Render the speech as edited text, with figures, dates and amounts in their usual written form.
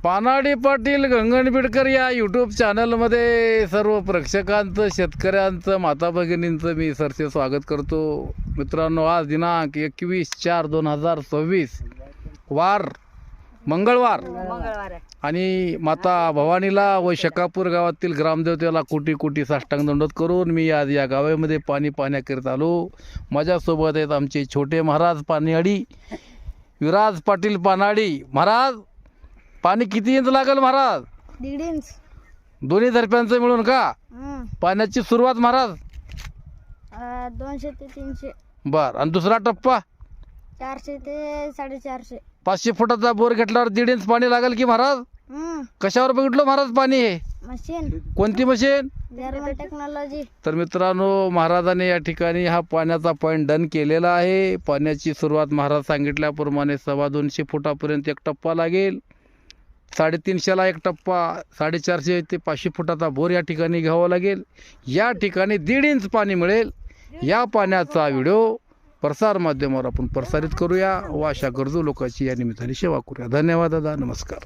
पानाडी पाटील गंगणबीडकर या यूट्यूब चॅनलमध्ये सर्व प्रेक्षकांचं, शेतकऱ्यांचं, माता भगिनींचं मी सरसे स्वागत करतो. मित्रांनो, आज दिनांक 21/4/2026 वार मंगळवार आणि माता भवानीला व शकापूर गावातील ग्रामदेवतेला कोटी कोटी साष्टांग दंडवत करून मी आज या गावामध्ये पाणी पाहण्याकरिता आलो. माझ्यासोबत आहेत आमचे छोटे महाराज पाणीआडी विराज पाटील पानाडी. महाराज, पाणी किती इंच लागेल महाराज? 1.5 इंच. दोन्ही दरप्यांचं मिळून का? पाण्याची सुरुवात महाराज 200 ते 300. बर, आणि दुसरा टप्पा 400 ते 450. 500 फुटाचा बोर घेतल्यावर 1.5 इंच पाणी लागेल की महाराज? कशावर बघितलं महाराज पाणी? हे मशीन. कोणती मशीन? German technology. तर मित्रांनो, महाराजांनी या ठिकाणी हा पाण्याचा पॉईंट डन केलेला आहे. पाण्याची सुरुवात महाराज सांगितल्याप्रमाणे 250 फुटापर्यंत एक टप्पा लागेल. 350ला एक टप्पा, 450 ते 500 फुटाचा बोर या ठिकाणी घ्यावा लागेल. या ठिकाणी 1.5 इंच पाणी मिळेल. या पाण्याचा व्हिडिओ प्रसार माध्यमावर आपण प्रसारित करूया व अशा गरजू लोकांची या निमित्ताने सेवा करूया. धन्यवाद दादा, नमस्कार.